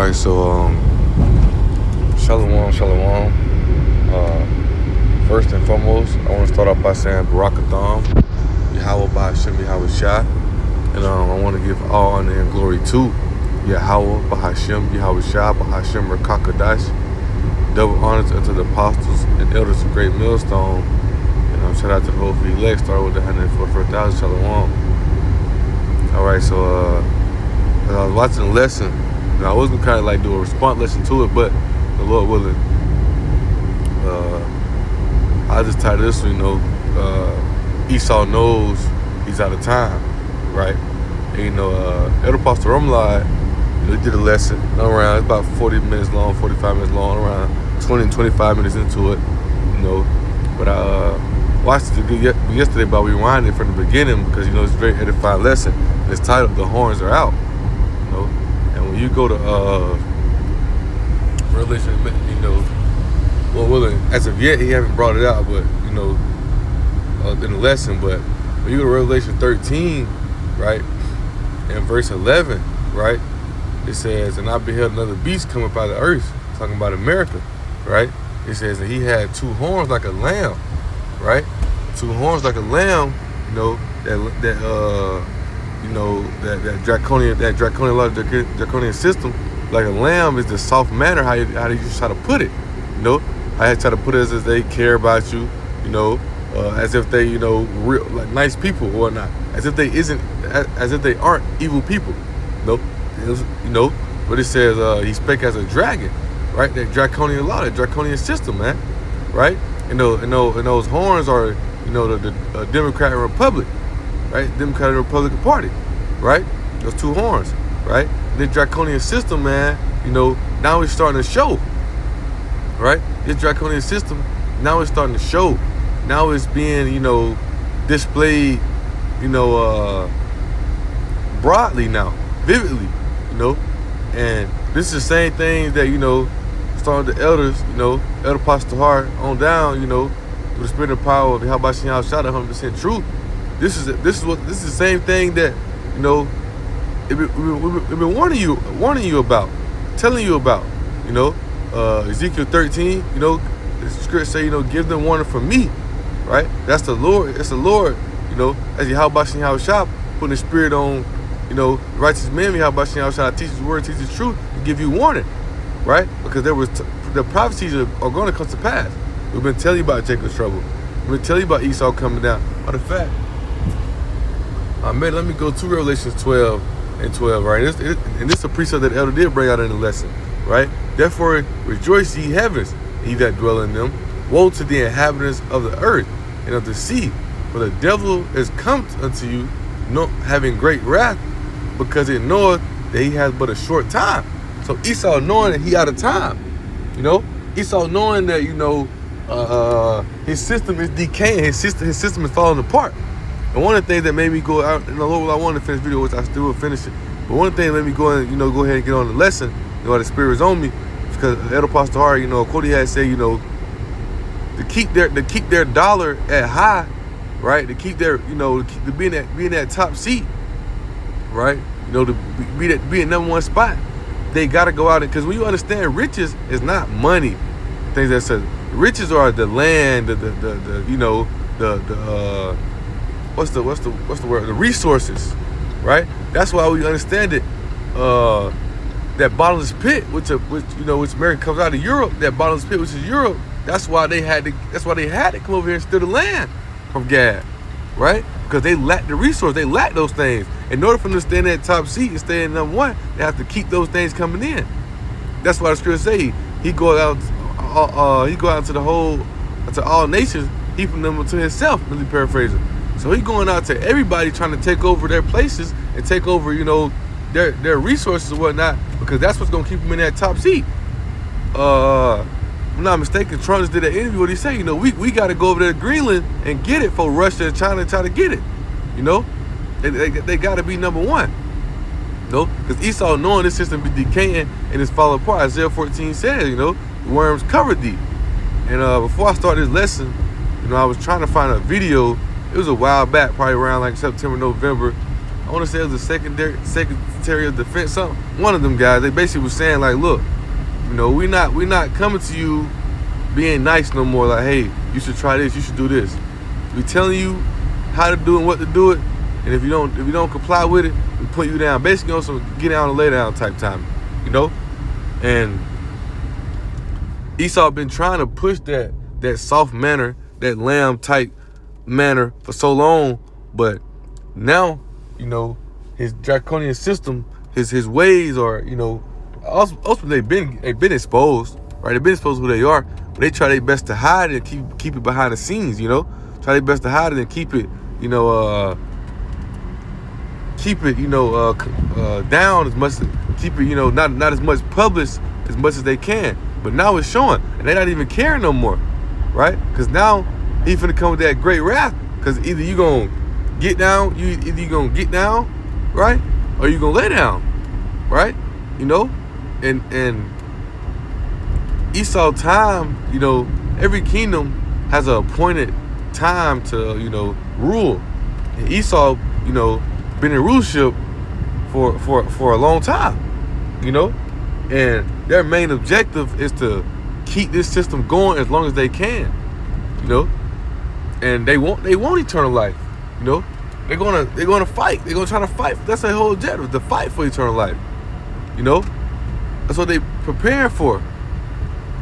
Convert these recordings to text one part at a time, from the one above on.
Alright, so Shalom. First and foremost, I want to start off by saying Barakatham, Yahweh Bahashem Yahweh Shai. And I want to give all honor and glory to Yahweh Bahashem Yahweh Shai Bahashem Rakakadash. Double honors unto the apostles and elders of Great Millstone. And shout out to the whole free elect, start with the 144,000 Shalom. Alright, so as I was watching the lesson, and I was gonna kind of like do a response lesson to it, but the Lord willing, I just titled this one, Esau knows he's out of time, right? And, Elder Pastor Rumlai, he did a lesson around, it's about 40 minutes long, 45 minutes long, around 20 and 25 minutes into it, But I watched it yesterday by rewinding from the beginning because, it's a very edifying lesson. And it's titled, The Horns Are Out, And when you go to Revelation, as of yet, he haven't brought it out, but, in the lesson, but when you go to Revelation 13, right, and verse 11, right, it says, and I beheld another beast come up out of the earth, talking about America, right? It says, and he had two horns like a lamb, right? Two horns like a lamb, that draconian law, draconian system, like a lamb is the soft manner how they just try to put it, I had tried to put it as they care about you, as if they, real like nice people or whatnot, as if they aren't evil people, But it says he spake as a dragon, right? That draconian law, that draconian system, man, right? And those horns are, the Democrat and Republic, right? Democratic and Republican Party, right? Those two horns, right? And the draconian system, man, now it's starting to show, right? This draconian system, now it's starting to show. Now it's being, displayed, broadly now, vividly, And this is the same thing that, starting the elders, Elder Pastor Hart on down, through the spirit and power of Yahweh Shai, 100% truth. This is the same thing that, we've been warning you about, telling you about, Ezekiel 13, the script say, give them warning from me, right? That's the Lord. It's the Lord, as Yahweh Shai, putting the spirit on, righteous men, Yahweh Shai, teach his word, teach his truth, and give you warning, right? Because the prophecies are going to come to pass. We've been telling you about Jacob's trouble. We've been telling you about Esau coming down. Matter of fact, let me go to Revelation 12 and 12, right? And this is a precept that the elder did bring out in the lesson, right? Therefore, rejoice ye heavens, ye that dwell in them. Woe to the inhabitants of the earth and of the sea, for the devil is come unto you, having great wrath, because it knoweth that he has but a short time. So Esau knowing that he out of time, Esau knowing that his system is decaying, his system is falling apart. And one of the things that made me go out, I wanted to finish the video, which I still will finish it. But one thing that made me go and go ahead and get on the lesson, the spirit is on me, because Elder Pastor Hart, Cody had said, to keep their dollar at high, right? To keep their, to be in that top seat, right? To be in number one spot, they gotta go out, because when you understand riches is not money, things that says riches are the land, what's the word? The resources, right? That's why we understand it. That bottomless pit, which America comes out of Europe, that bottomless pit, which is Europe. That's why they had to come over here and steal the land from Gad, right? Because they lack the resource, they lack those things. In order for them to stay in that top seat and stay in number one, they have to keep those things coming in. That's why the scripture say he go out to all nations, heaping them to himself. Really paraphrasing. So he going out to everybody, trying to take over their places and take over, their resources and whatnot, because that's what's gonna keep them in that top seat. If I'm not mistaken, Trump just did an interview where he said, we got to go over there to Greenland and get it for Russia and China and try to get it. They got to be number one. Because Esau, knowing this system be decaying and it's falling apart, Isaiah 14 says, the worms covered thee. And before I start this lesson, I was trying to find a video. It was a while back, probably around like September, November, I want to say it was the Secretary of Defense, something. One of them guys, they basically was saying like, look, we not coming to you being nice no more. Like, hey, you should try this, you should do this. We telling you how to do and what to do it, and if you don't comply with it, we put you down. Basically on some get down and lay down type time, And Esau been trying to push that soft manner, that lamb type manner for so long, but now, his draconian system, his ways are, ultimately they've been exposed, right? They've been exposed who they are, but they try their best to hide it and keep it behind the scenes, Try their best to hide it and keep it, down as much, keep it, not as much published as much as they can. But now it's showing, and they're not even caring no more, right? Because now he finna come with that great wrath. Because either you gonna get down, right, or you gonna lay down, right? And Esau time, every kingdom has an appointed time to, rule. And Esau, been in rulership for a long time, and their main objective is to keep this system going as long as they can, and they want eternal life, they're gonna fight, they're gonna try to fight. That's their whole objective, to fight for eternal life, that's what they preparing for.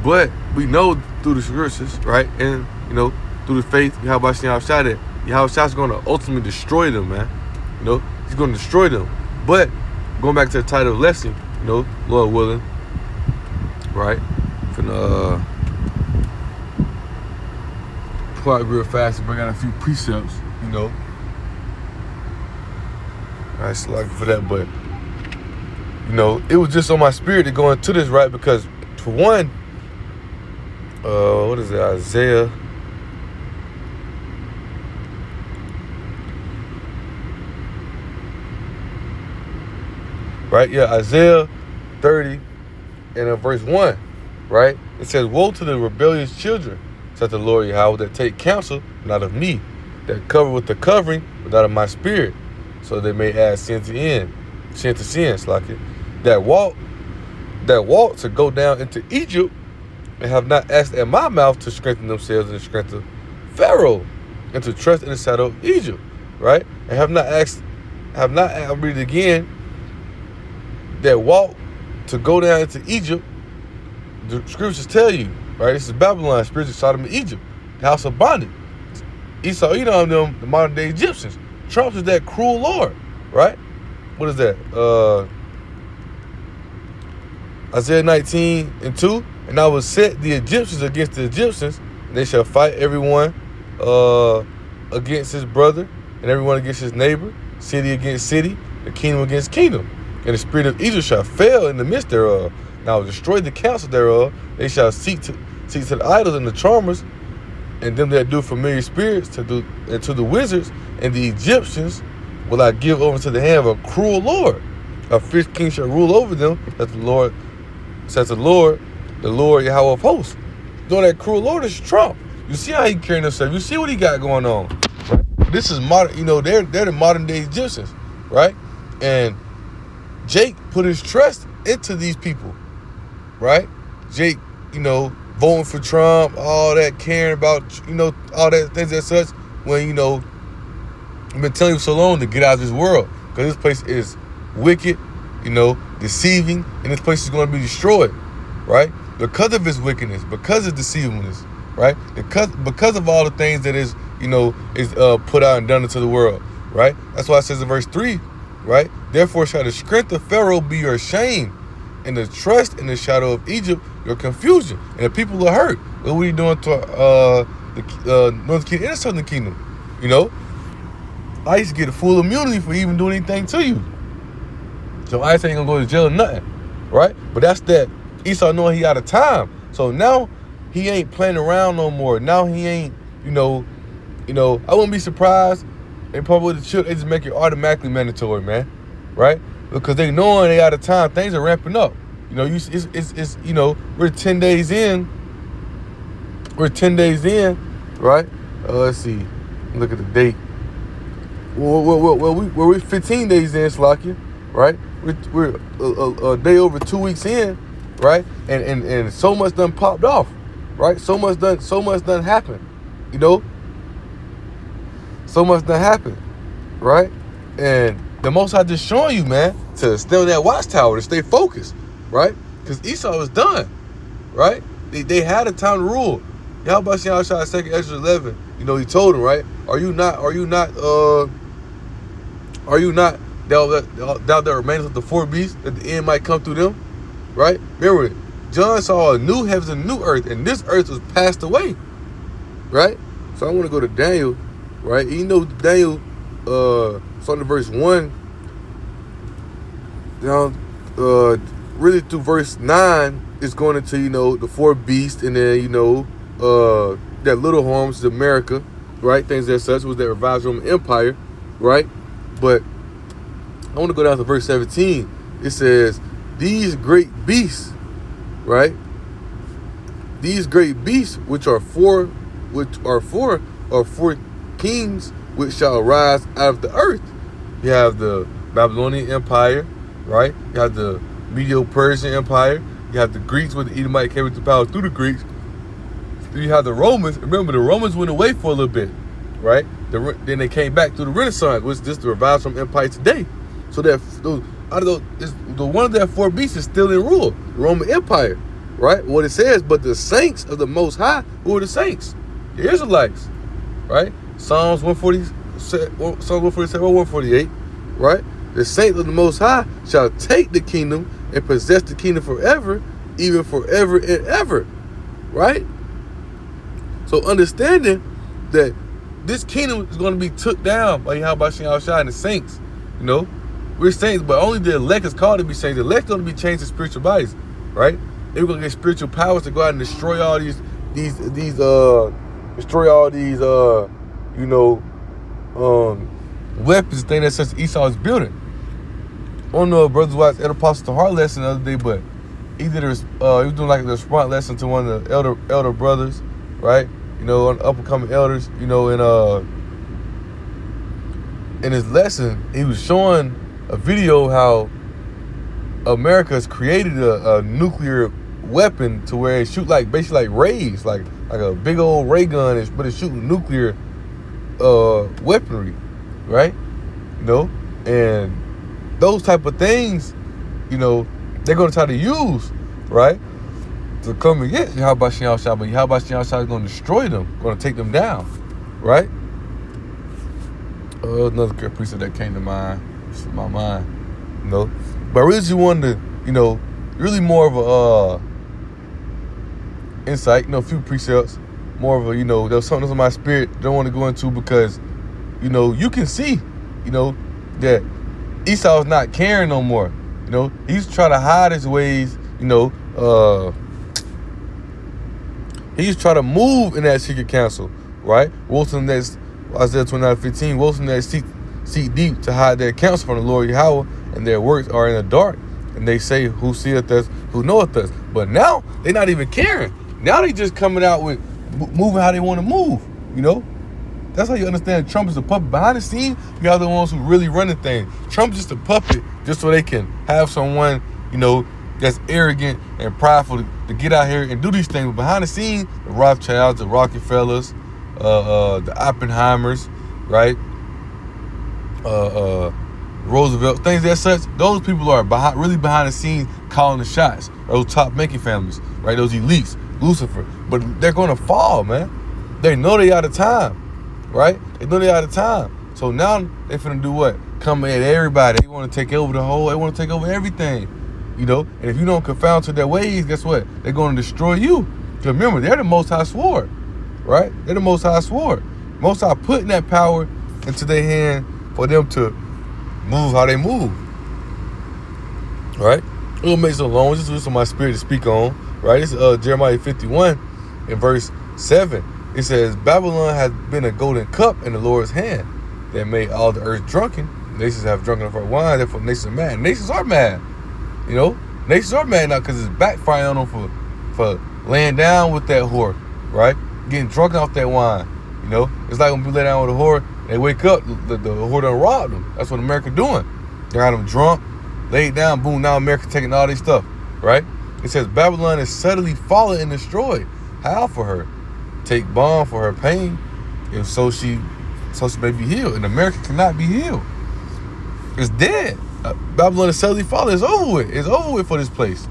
But we know through the scriptures, right, and through the faith, Yahweh Shah's gonna ultimately destroy them, man. He's gonna destroy them. But going back to the title of the lesson, Lord willing, right? Finna pull out real fast and bring out a few precepts, Alright, so like for that, but it was just on my spirit to go into this, right? Because for one, what is it, Isaiah? Right, yeah, Isaiah 30 and verse 1, right? It says, woe to the rebellious children, said the Lord Yahweh, that take counsel, not of me, that cover with the covering, but not of my spirit, so they may add sin to sin, like it. That walk to go down into Egypt, and have not asked at my mouth to strengthen themselves in the strength of Pharaoh, and to trust in the shadow of Egypt, right? And I'll read it again, that walk to go down into Egypt, the scriptures tell you, right? This is Babylon, spiritual Sodom and Egypt, the house of bondage. Esau, them, the modern day Egyptians. Trump is that cruel Lord, right? What is that? Isaiah 19:2. And I will set the Egyptians against the Egyptians, and they shall fight everyone against his brother, and everyone against his neighbor, city against city, the kingdom against kingdom. And the spirit of Egypt shall fail in the midst thereof. And I will destroy the counsel thereof. They shall seek to the idols and the charmers, and them that do familiar spirits, and to the wizards, and the Egyptians will I give over to the hand of a cruel Lord. A fierce king shall rule over them, that the Lord, says the Lord Yahweh of hosts. That cruel Lord is Trump. You see how he carrying himself. You see what he got going on. Right? This is modern. They're the modern day Egyptians, right? And Jake put his trust into these people, right? Jake, voting for Trump, all that, caring about, all that things and such, when, I've been telling you so long to get out of this world, because this place is wicked, deceiving, and this place is going to be destroyed, right? Because of its wickedness, because of deceivingness, right? Because of all the things that is put out and done into the world, right? That's why it says in verse 3, right? Therefore shall the strength of Pharaoh be your shame, and the trust in the shadow of Egypt your confusion. And the people are hurt. What are you doing to the Northern Kingdom and the Southern Kingdom? ICE get a full immunity for even doing anything to you. So ICE ain't gonna go to jail or nothing, right? But that's that Esau knowing he out of time. So now he ain't playing around no more. Now he ain't, I wouldn't be surprised. They probably with the children, they just make it automatically mandatory, man, right? Because they knowing they out of time, things are ramping up. We're 10 days in. We're 10 days in, right? Let's see. Look at the date. we're 15 days in, Slakia, right? We're a day over 2 weeks in, right? And so much done popped off, right? So much done happened, you know. So much done happened, right? And the Most High just showing you, man, to stay on that watchtower, to stay focused, right? Because Esau was done, right? They had a time to rule. Yahweh Shah 2nd Ezra 11, you know, he told him, right? Are you not thou that remains of the four beasts, that the end might come through them, right? Remember, John saw a new heavens and a new earth, and this earth was passed away, right? So I want to go to Daniel, right? You know, Daniel, starting verse 1 down, really through verse 9, is going into, you know, the four beasts, and then, you know, that little horn, which is America, right? Things that such was that revised Roman Empire, right? But I want to go down to verse 17. It says, these great beasts, right? These great beasts, which are four kings, which shall arise out of the earth. You have the Babylonian Empire, right? You have the Medo-Persian Empire. You have the Greeks, with the Edomite came into power through the Greeks. Then you have the Romans. Remember, the Romans went away for a little bit, right? Then they came back through the Renaissance, which is just the revived from empire today. So that the one of that four beasts is still in rule, the Roman Empire, right? What it says, but the saints of the Most High, who are the saints? The Israelites, right? Psalms 147, 148, right? The saints of the Most High shall take the kingdom and possess the kingdom forever, even forever and ever, right? So understanding that this kingdom is going to be took down by Yahweh Shai and the saints, you know. We're saints, but only the elect is called to be saints. The elect going to be changed to spiritual bodies, right? They're going to get spiritual powers to go out and destroy all these weapons, thing that such Esau is building. I don't know if brothers watched Elder Apostle Heart lesson the other day, but he was doing like a response lesson to one of the elder brothers, right? You know, up and coming elders, you know, and in his lesson, he was showing a video how America has created a nuclear weapon to where it shoot like basically like rays, like a big old ray gun, but it's shooting nuclear weaponry, right? You know, and those type of things, you know, they're gonna try to use, right, to come against Yahweh Shai, but Yahweh Shai is gonna destroy them, gonna take them down, right? Another good precept that came to mind, my mind, you know. But I really just wanted to, you know, really more of a insight, you know, a few precepts, more of a, you know, there was something in my spirit don't want to go into because, you know, you can see, you know, that Esau is not caring no more. You know, he's trying to hide his ways, you know, he's trying to move in that secret council, right? Wilson, that's Isaiah 29:15, Wilson that seek deep to hide their counsel from the Lord Yahweh, and their works are in the dark. And they say, who seeth us, who knoweth us? But now they're not even caring. Now they just coming out with moving how they want to move, you know? That's how you understand Trump is a puppet. Behind the scenes, you have the ones who really running things. Trump's just a puppet just so they can have someone, you know, that's arrogant and prideful to get out here and do these things. But behind the scenes, the Rothschilds, the Rockefellers, the Oppenheimers, right? Roosevelt, things that such, those people are really behind the scenes calling the shots. Those top making families, right? Those elites, Lucifer. But they're going to fall, man. They know they out of time. Right? They know they're out of time. So now they finna do what? Come at everybody. They want to take over they want to take over everything. You know? And if you don't confound to their ways, guess what? They're going to destroy you. Because remember, they're the Most High sword. Right? They're the Most High sword. Most High putting that power into their hand for them to move how they move. Right? It will make so long. This is on my spirit to speak on. Right? This is Jeremiah 51 in verse 7. It says, Babylon has been a golden cup in the Lord's hand that made all the earth drunken. Nations have drunken of her wine, therefore nations are mad. Nations are mad. You know? Nations are mad now because it's backfiring on them for laying down with that whore, right? Getting drunk off that wine. You know? It's like when we lay down with a whore, They wake up, the whore done robbed them. That's what America doing. They got them drunk, laid down, boom, now America taking all this stuff, right? It says Babylon is suddenly fallen and destroyed. How for her? Take balm for her pain, and so she may be healed. And America cannot be healed. It's dead. Babylon is suddenly fallen. It's over with. It's over with for this place,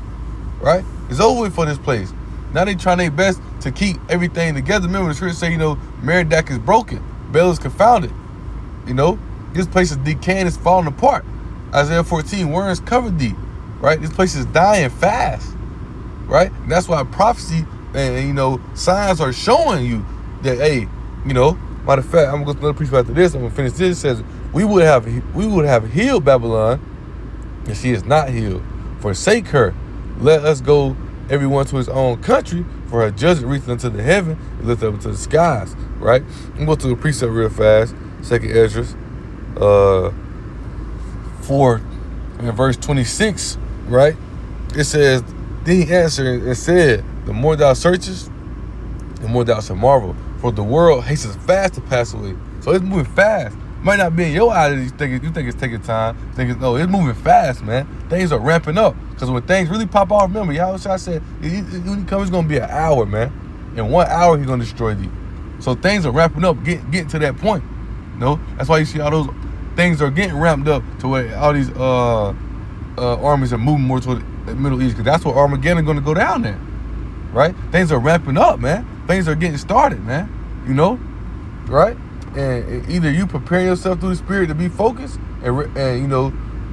right? It's over with for this place. Now they trying their best to keep everything together. Remember the scripture say, Merodach is broken, Baal is confounded. This place is decaying, it's falling apart. Isaiah 14, worms covered thee, right? This place is dying fast, right? And that's why prophecy and signs are showing you that, hey, matter of fact, I'm gonna go to another preach after this. I'm gonna finish this. It says, we would have healed Babylon, and she is not healed. Forsake her, let us go everyone to his own country, for her judgment reaching unto the heaven and lift up into the skies, right? I'm going to go to the precept real fast. 2nd Esdras 4 and verse 26, right? It says, then he answered and said, the more thou searchest, the more thou shalt marvel, for the world hastens fast to pass away. So it's moving fast. Might not be in your eyes. You think it's taking time. No, it's moving fast, man. Things are ramping up. Because when things really pop off, remember, Yahushua said, when he comes, it's going to be an hour, man. In 1 hour, he's going to destroy thee. So things are ramping up, getting to that point. That's why you see all those things are getting ramped up to where all these armies are moving more toward the Middle East. Because that's where Armageddon is going to go down there, right? Things are ramping up, man. Things are getting started, man. Right? And either you prepare yourself through the Spirit to be focused and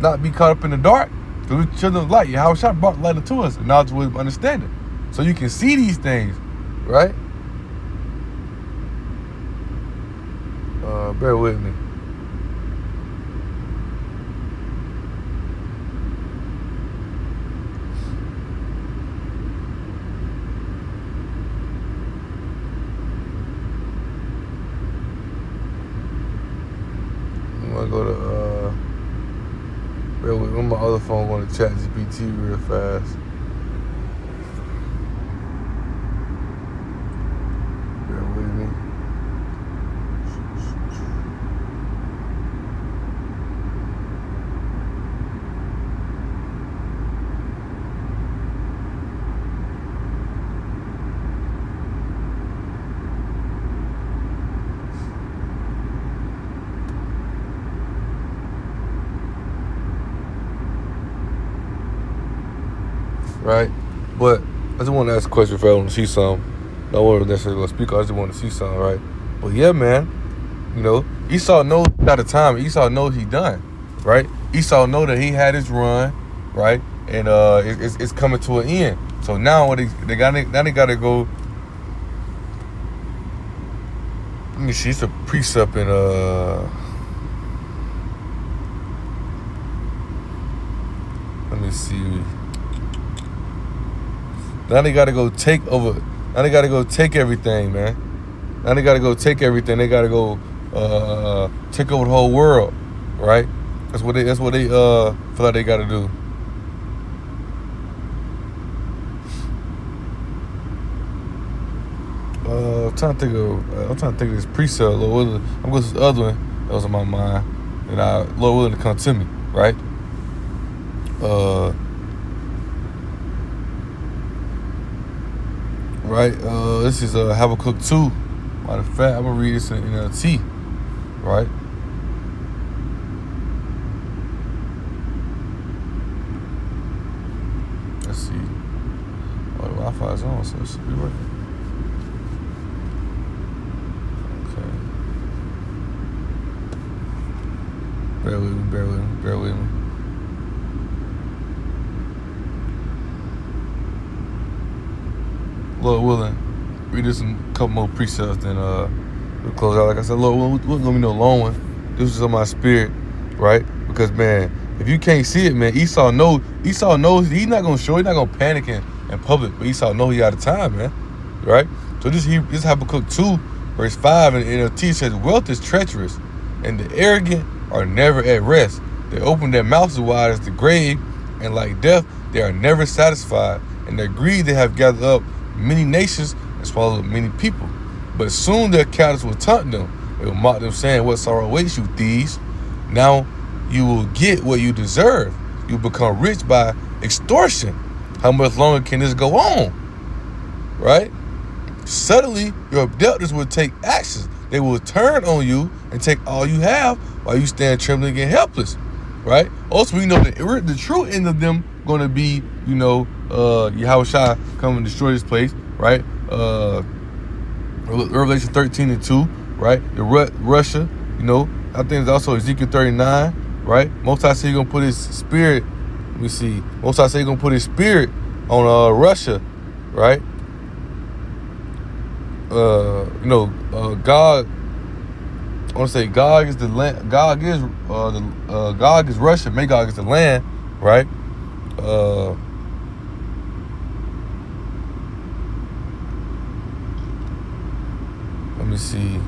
not be caught up in the dark. Because we're children of light. Yahushua brought light unto us, and knowledge with understanding. So you can see these things, right? Bear with me. I'm gonna go to bear with me. On my other phone, going to chat GPT real fast. Bear with me. Right? But I just want to ask a question if I want to see something. I wasn't necessarily going to speak. I just want to see something, right? But yeah, man, Esau knows at the time. Esau knows he done, right? Esau know that he had his run, right? And it's coming to an end. So now what they got to go. Let me see. It's a precept in let me see. Now they got to go take over. Now they got to go take everything, man. Now they got to go take everything. They got to go take over the whole world, right? That's what they feel like they got to do. I'm trying to think of this precept, Lord willing. I'm going to this other one that was on my mind, and Lord willing to come to me, right? Right, this is Habakkuk 2. Matter of fact, I'm gonna read this in T. Right. Let's see. Oh, the Wi-Fi is on, so it should be working. Okay. Bear with me. Lord willing, read this a couple more precepts, then we'll close out. Like I said, Lord, we're gonna be no long one. This is on my spirit, right? Because man, if you can't see it, man, Esau knows he's not gonna show, he's not gonna panic in public, but Esau knows he out of time, man, right? So this Habakkuk 2, verse 5, and it says, wealth is treacherous, and the arrogant are never at rest. They open their mouths as wide as the grave, and like death, they are never satisfied. In their greed, they have gathered up many nations and swallowed many people. But soon their captives will taunt them. They will mock them, saying, what sorrow awaits you, thieves? Now you will get what you deserve. You become rich by extortion. How much longer can this go on? Right? Suddenly, your abductors will take actions. They will turn on you and take all you have while you stand trembling and helpless. Right? Also, we know that the true end of them going to be, Yahushua come and destroy this place. Right? Revelation 13:2. Right? Russia. I think it's also Ezekiel 39. Right? Most High say he's going to put his spirit. Let me see. Most High say he's going to put his spirit on Russia. Right? God. I want to say God is the land. God is God is Russia. Magog is the land, right? Let me see.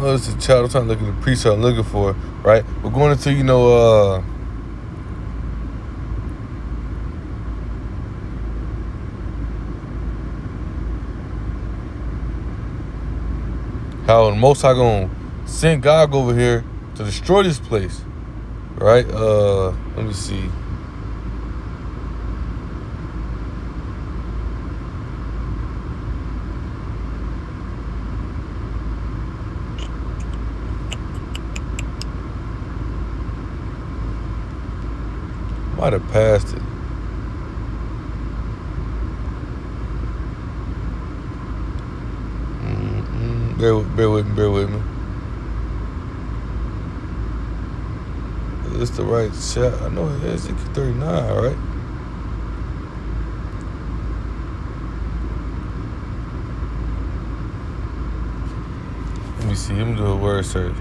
It's a child. I'm trying to look at the precept I'm looking for, right? We're going into, how the Most High gonna send God over here to destroy this place, right? Let me see. Might have passed it. Bear with me. It's the right shot. I know it is. It's 39, right? Let me see. Let me do a word search.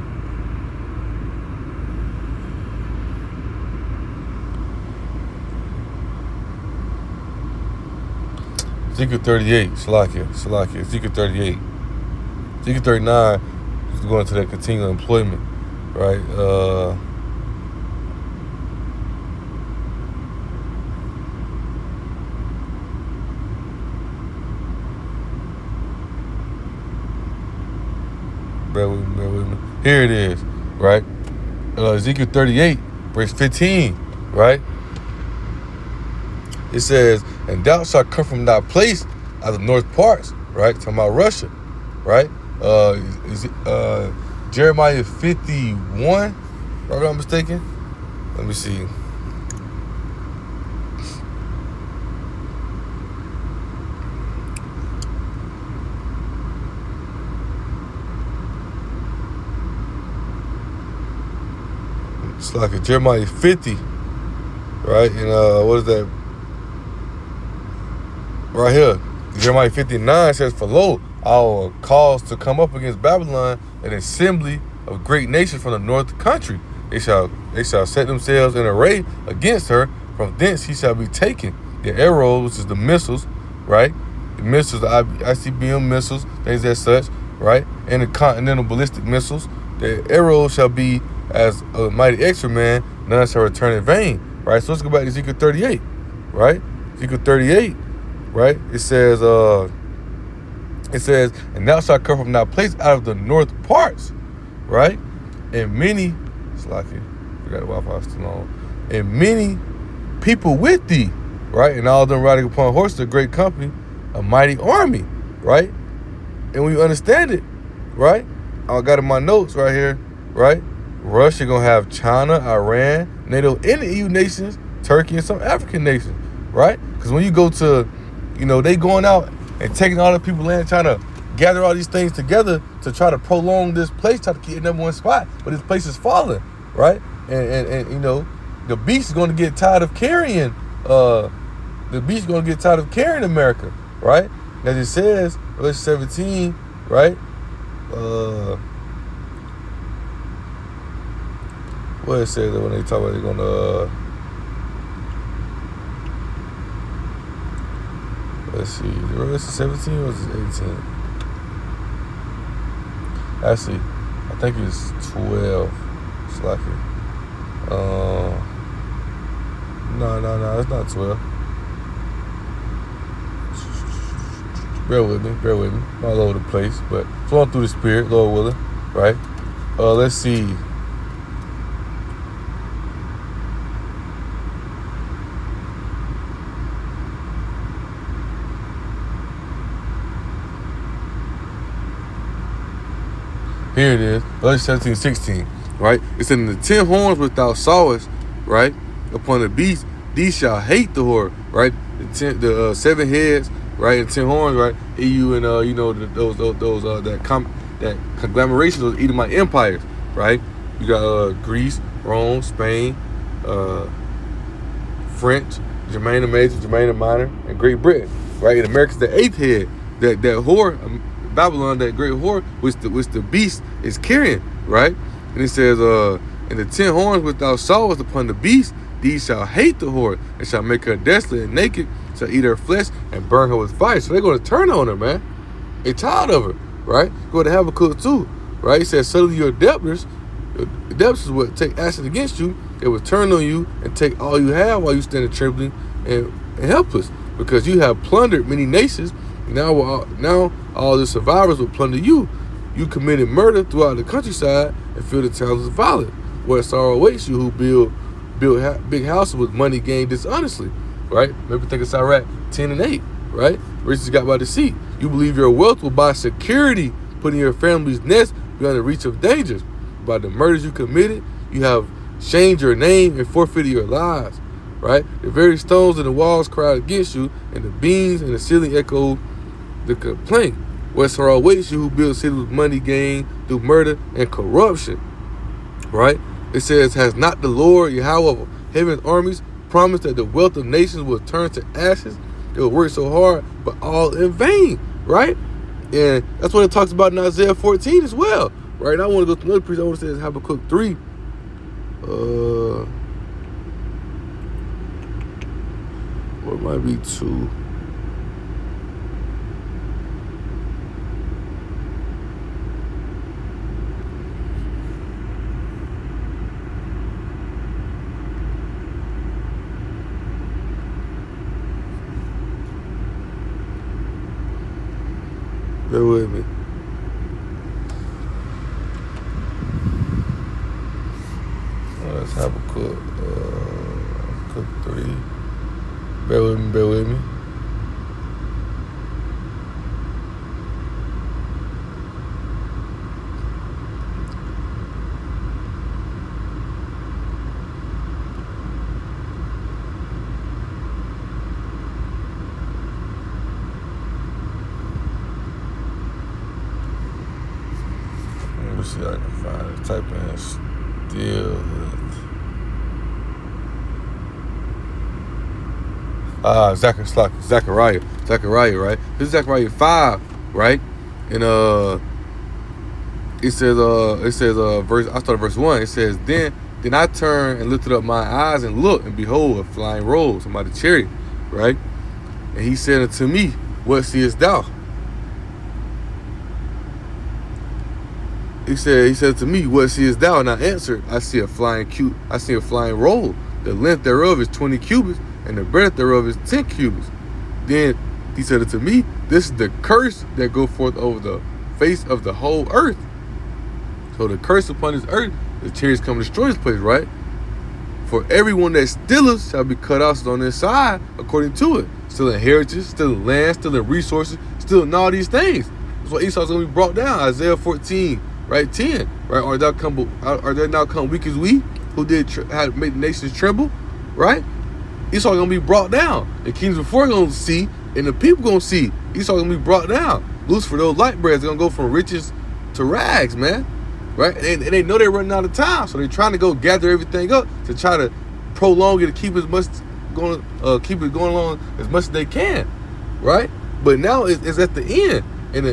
Ezekiel 38, Salakia. Ezekiel 38. Ezekiel 39 is going to that continual employment, right? Bear with me. Here it is, right? Ezekiel 38, verse 15, right? It says, and thou shalt come from thy place out of the north parts, right? Talking about Russia, right? Jeremiah 51, if I'm not mistaken. Let me see. It's like a Jeremiah 50, right? And what is that? Right here, Jeremiah 59 says, for lo, I will cause to come up against Babylon an assembly of great nations from the north country. They shall set themselves in array against her. From thence he shall be taken. The arrows, which is the missiles, right? The missiles, the ICBM missiles, things as such, right? And the continental ballistic missiles. The arrows shall be as a mighty extra man, none shall return in vain, right? So let's go back to Ezekiel 38, right? Ezekiel 38, right? It says, and thou shalt come from thy place out of the north parts, right? And many, it's like it, forgot the Wi-Fi still on. And many people with thee, right? And all of them riding upon horses, a great company, a mighty army, right? And when you understand it, right? I got in my notes right here, right? Russia gonna have China, Iran, NATO, and the EU nations, Turkey, and some African nations, right? Because when you go to, they going out and taking all the people land, trying to gather all these things together to try to prolong this place, try to keep it number one spot, but this place is falling, right? And the beast is going to get tired of carrying. America, right? As it says, verse 17, right? What it says when they talk about they're gonna Let's see. Is it 17 or is it 18? Actually, I think it's 12. It's like it. No, it's not 12. Bear with me. I'm all over the place, but flowing through the Spirit, Lord willing, right? Let's see. Here it is, verse 17, 16, right? It's in the 10 horns which thou sawest, right? Upon the beast, these shall hate the whore, right? The 7 heads, right? And 10 horns, right? EU and that conglomeration of Edomite empires, right? You got Greece, Rome, Spain, French, Germain the Major, Germain the Minor, and Great Britain, right? And America's the 8th head. That whore, Babylon, that great whore, which the beast is carrying, right? And it says, and the 10 horns which thou sawest upon the beast, these shall hate the whore, and shall make her desolate and naked, shall eat her flesh and burn her with fire. So they're going to turn on her, man. They're tired of her, right? Go to Habakkuk 2, right? He says, suddenly your debtors would take action against you. They will turn on you and take all you have while you stand trembling and helpless, because you have plundered many nations. Now all the survivors will plunder you. You committed murder throughout the countryside and fill the towns with violence, where sorrow awaits you who build big houses with money gained dishonestly, right? Maybe think of Sirach 10 and 8, right? Riches got by deceit. You believe your wealth will buy security, putting your family's nest beyond the reach of dangers. By the murders you committed, you have shamed your name and forfeited your lives, right? The very stones in the walls cried against you, and the beams and the ceiling echoed the complaint. Where sorrow awaits you who build cities with money gained through murder and corruption, right? It says, has not the Lord Yahweh of heaven's armies promised that the wealth of nations will turn to ashes? They will work so hard, but all in vain, right? And that's what it talks about in Isaiah 14 as well, right? I want to go to another piece. I want to say it's Habakkuk 3. What might be 2? Bear with me. Let's have a cook 3. Bear with me. See if I can find it. Type in still. Zechariah, right? This is Zechariah 5, right? And it says verse. I started verse 1. It says, then I turned and lifted up my eyes and looked, and behold, a flying roll, somebody chariot, right? And he said unto me, what seest thou? He said to me, what seest thou? And I answered, I see a flying roll. The length thereof is 20 cubits, and the breadth thereof is 10 cubits. Then he said unto me, this is the curse that go forth over the face of the whole earth. So the curse upon this earth, the chariots come to destroy this place, right? For everyone that stealeth shall be cut off on their side according to it. Stealing heritage, stealing land, stealing resources, stealing all these things. That's why Esau's going to be brought down. Isaiah 14. Right, 10, right? Are there now come weak as we, who had made the nations tremble, right? Esau gonna be brought down. The kings before gonna see, and the people gonna see. Esau gonna be brought down. Lucifer, those light breads, they're gonna go from riches to rags, man, right? And they know they're running out of time, so they're trying to go gather everything up to try to prolong it and keep it going along as much as they can, right? But now it's at the end. And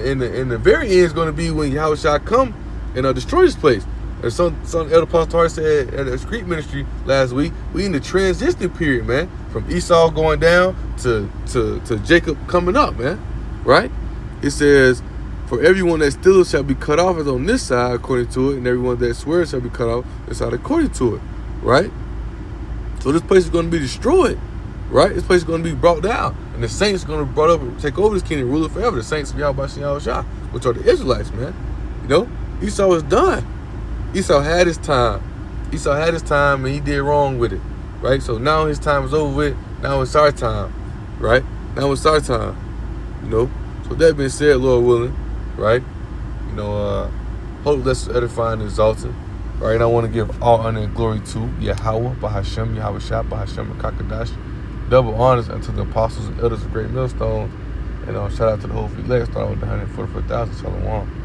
the very end is going to be when Yahweh shall come and destroy this place. As some Elder Pastor Hart said at the street ministry last week, we in the transition period, man. From Esau going down to Jacob coming up, man. Right? It says, for everyone that steals shall be cut off is on this side according to it, and everyone that swears shall be cut off this side according to it. Right? So this place is going to be destroyed. Right? This place is going to be brought down. And the saints are going to be brought up and take over this kingdom, rule it forever. The saints of Yahweh Shah, which are the Israelites, man. You know? Esau is done. Esau had his time. Esau had his time and he did wrong with it. Right? So now his time is over with. Now it's our time. Right? Now it's our time. You know? So that being said, Lord willing, right? You know, hope that's edifying and exalting. Right? And I want to give all honor and glory to Yahweh, Bahashem, Yahweh Shah, Bahashem, and Kakadash. Double honors unto the apostles and elders of Great Millstone. And shout out to the whole elect. Start with the 144,000. Shalom.